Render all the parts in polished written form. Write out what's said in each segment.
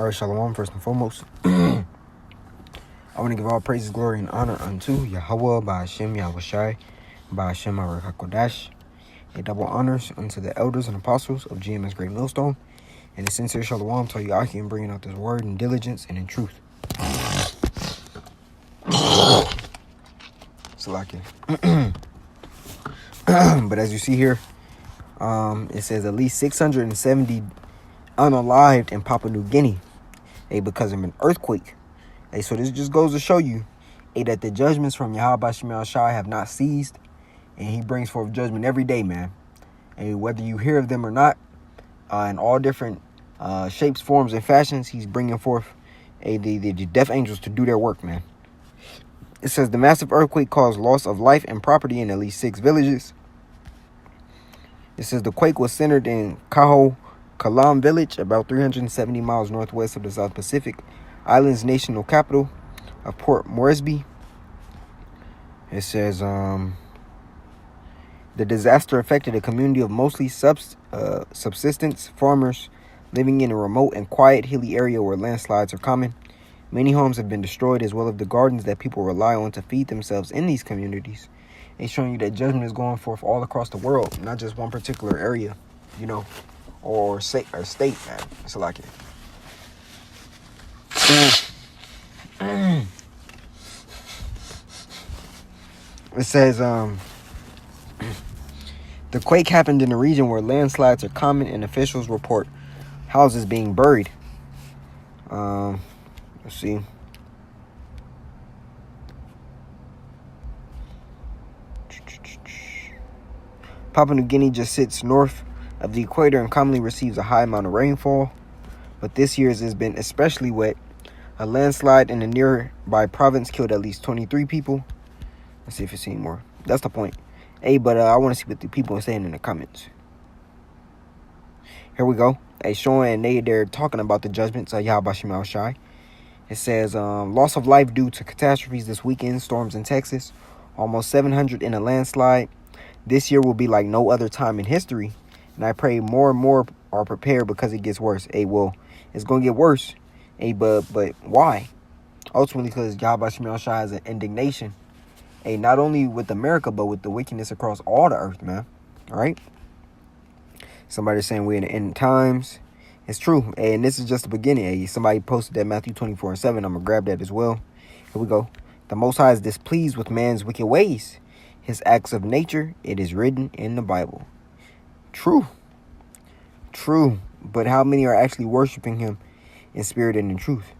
All right, Shalom, first and foremost. I want to give all praises, glory, and honor unto Yahweh, by Hashem, Yahushai, by Hashem, Arach HaKodash. A double honors unto the elders and apostles of GMS Great Millstone. And a sincere Shalom to Yahweh in bringing out this word in diligence and in truth. Salakia. But as you see here, it says at least 670 unalived in Papua New Guinea, because of an earthquake. So this just goes to show you, that the judgments from Yahweh Shema Shai have not ceased, and he brings forth judgment every day, man. And whether you hear of them or not, in all different shapes, forms, and fashions, he's bringing forth the death angels to do their work, man. It says the massive earthquake caused loss of life and property in at least 6 villages. It says the quake was centered in Kaho Kalam village, about 370 miles northwest of the South Pacific Islands national capital of Port Moresby. It says the disaster affected a community of mostly subsistence farmers living in a remote and quiet hilly area where landslides are common. Many homes have been destroyed, as well as the gardens that people rely on to feed themselves in these communities. It's showing you that judgment is going forth all across the world, not just one particular area, or state, man. It's like it. It says the quake happened in a region where landslides are common, and officials report houses being buried. Let's see. Papua New Guinea just sits north of the equator and commonly receives a high amount of rainfall, but this year's has been especially wet. A landslide in a nearby province killed at least 23 people. Let's see if it's any more. That's the point. But I want to see what the people are saying in the comments. Here we go. Showing they're talking about the judgments of Yahweh Shema Shai. It says loss of life due to catastrophes this weekend. Storms in Texas. Almost 700 in a landslide. This year will be like no other time in history. And I pray more and more are prepared because it gets worse. Well, it's going to get worse. But why? Ultimately, because Yahweh Shema Shai has an indignation. Not only with America, but with the wickedness across all the earth, man. All right? Somebody's saying we're in the end times. It's true. And this is just the beginning. Somebody posted that Matthew 24:7. I'm going to grab that as well. Here we go. The Most High is displeased with man's wicked ways. His acts of nature, it is written in the Bible. True. But how many are actually worshiping him in spirit and in truth?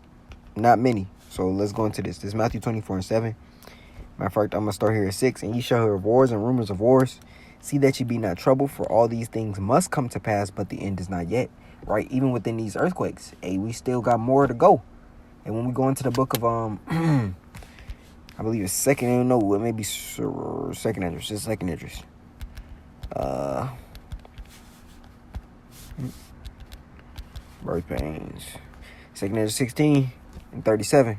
Not many. So let's go into this. This is Matthew 24:7. Matter of fact, I'm going to start here at 6. And ye shall hear of wars and rumors of wars. See that ye be not troubled, for all these things must come to pass, but the end is not yet. Right? Even within these earthquakes, we still got more to go. And when we go into the book of, I believe it's second, no, it may be second Esdras. It's second Esdras. Birth pains. Second Esdras 16 and 37. It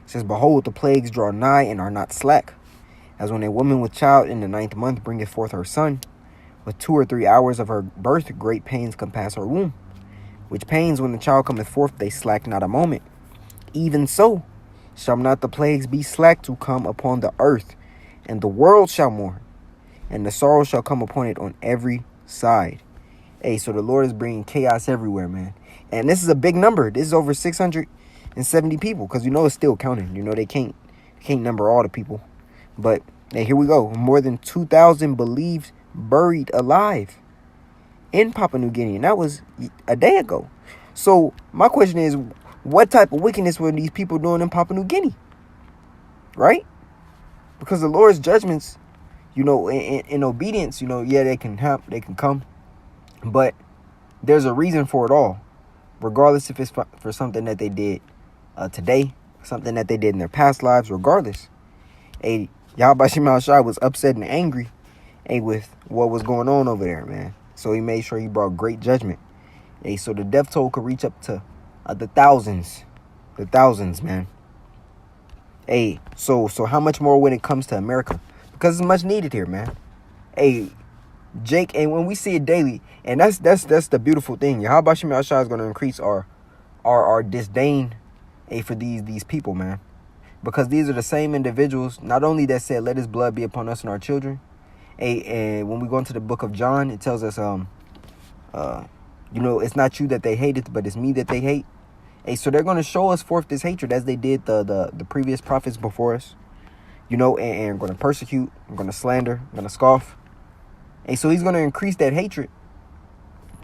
says, behold, the plagues draw nigh and are not slack. As when a woman with child in the 9th month bringeth forth her son, with 2 or 3 hours of her birth, great pains compass her womb. Which pains, when the child cometh forth, they slack not a moment. Even so, shall not the plagues be slack to come upon the earth, and the world shall mourn, and the sorrow shall come upon it on every side. So the Lord is bringing chaos everywhere, man. And this is a big number. This is over 670 people, because it's still counting. They can't number all the people. But here we go. More than 2,000 believed buried alive in Papua New Guinea. And that was a day ago. So my question is, what type of wickedness were these people doing in Papua New Guinea? Right? Because the Lord's judgments, in obedience, they can come. But there's a reason for it all. Regardless if it's for something that they did today, something that they did in their past lives, regardless. Yahweh Shema Shai was upset and angry with what was going on over there, man. So he made sure he brought great judgment. So the death toll could reach up to the thousands, man. So how much more when it comes to America? Because it's much needed here, man. Jake, and when we see it daily, and that's the beautiful thing. Yahweh Shema Shai is going to increase our our disdain for these people, man. Because these are the same individuals, not only that said, let his blood be upon us and our children. And when we go into the book of John, it tells us, it's not you that they hated, but it's me that they hate. So they're going to show us forth this hatred as they did the previous prophets before us. And going to persecute, going to slander, going to scoff. So he's going to increase that hatred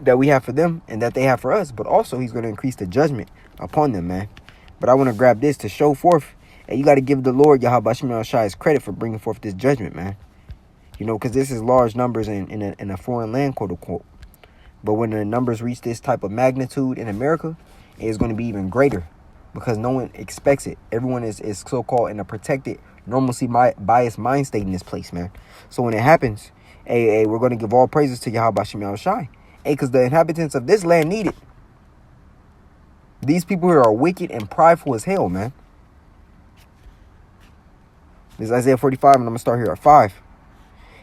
that we have for them and that they have for us. But also he's going to increase the judgment upon them, man. But I want to grab this to show forth. And you got to give the Lord, Yahweh Bashim Yahushai, credit for bringing forth this judgment, man. Because this is large numbers in a foreign land, quote unquote. But when the numbers reach this type of magnitude in America, it's going to be even greater because no one expects it. Everyone is so-called in a protected, normalcy biased mind state in this place, man. So when it happens, we're going to give all praises to Yahweh Bashim Yahushai. Because the inhabitants of this land need it. These people here are wicked and prideful as hell, man. This is Isaiah 45, and I'm going to start here at 5.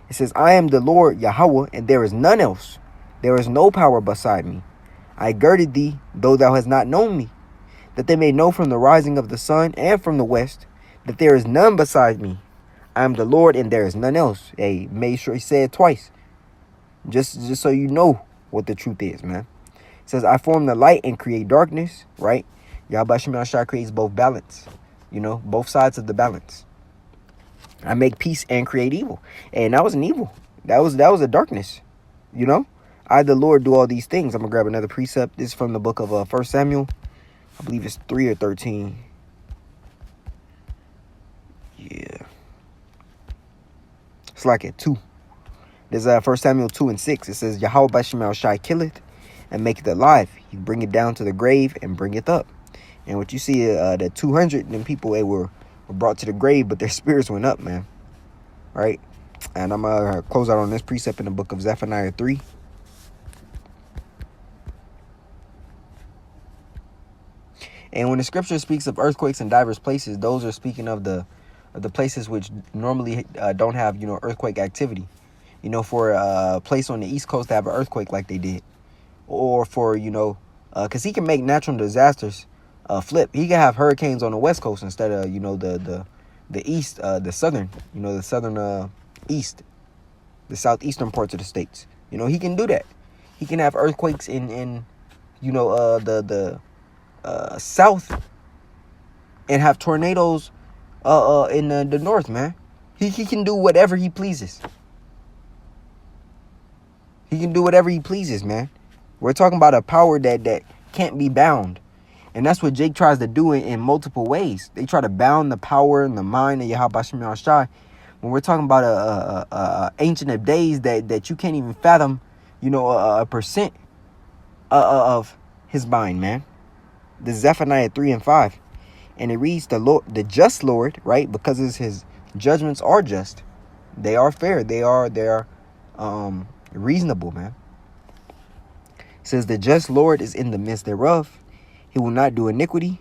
It says, I am the Lord Yahweh, and there is none else. There is no power beside me. I girded thee, though thou hast not known me, that they may know from the rising of the sun and from the west, that there is none beside me. I am the Lord, and there is none else. Made sure he said it twice. Just so you know what the truth is, man. It says, I form the light and create darkness, right? Yahweh Shem Yahshua creates both balance, both sides of the balance. I make peace and create evil. And that was an evil. That was a darkness. I, the Lord, do all these things. I'm going to grab another precept. This is from the book of 1 Samuel. I believe it's 3 or 13. Yeah. It's like at 2. There's 1 Samuel 2 and 6. It says, Yahweh Bashim Yahushai killeth and maketh alive. He bring it down to the grave and bring it up. And what you see, the 200 them people, they were brought to the grave, but their spirits went up, man. Right? And I'm going to close out on this precept in the book of Zephaniah 3. And when the scripture speaks of earthquakes in diverse places, those are speaking of the places which normally don't have, earthquake activity. For a place on the East Coast to have an earthquake like they did. Or for, because he can make natural disasters flip. He can have hurricanes on the West Coast instead of, the East, the Southern, the Southern East, the Southeastern parts of the states. He can do that. He can have earthquakes in the South and have tornadoes in the North, man. He can do whatever he pleases. He can do whatever he pleases, man. We're talking about a power that can't be bound. And that's what Jake tries to do in multiple ways. They try to bound the power and the mind of Yahweh Bashim Yahushai. When we're talking about a ancient of days that you can't even fathom, a percent of his mind, man. This is Zephaniah 3 and 5. And it reads, the just Lord, right? Because his judgments are just. They are fair. They are reasonable, man. It says, the just Lord is in the midst thereof. He will not do iniquity.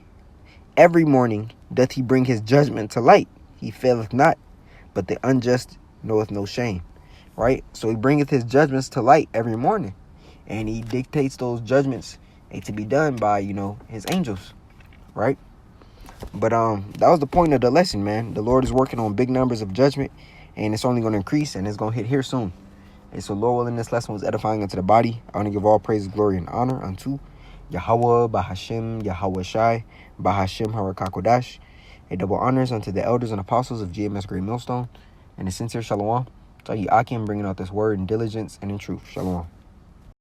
Every morning doth he bring his judgment to light. He faileth not, but the unjust knoweth no shame. Right? So he bringeth his judgments to light every morning. And he dictates those judgments to be done by, his angels. Right? But that was the point of the lesson, man. The Lord is working on big numbers of judgment. And it's only going to increase. And it's going to hit here soon. And so, Lord willing, this lesson was edifying unto the body. I want to give all praise, glory, and honor unto Yahweh, Bahashim, Yahweh Shai, Bahashim, Harakakodash. A double honors unto the elders and apostles of GMS Great Millstone. And a sincere shalom. Tahi Akim bringing out this word in diligence and in truth. Shalom.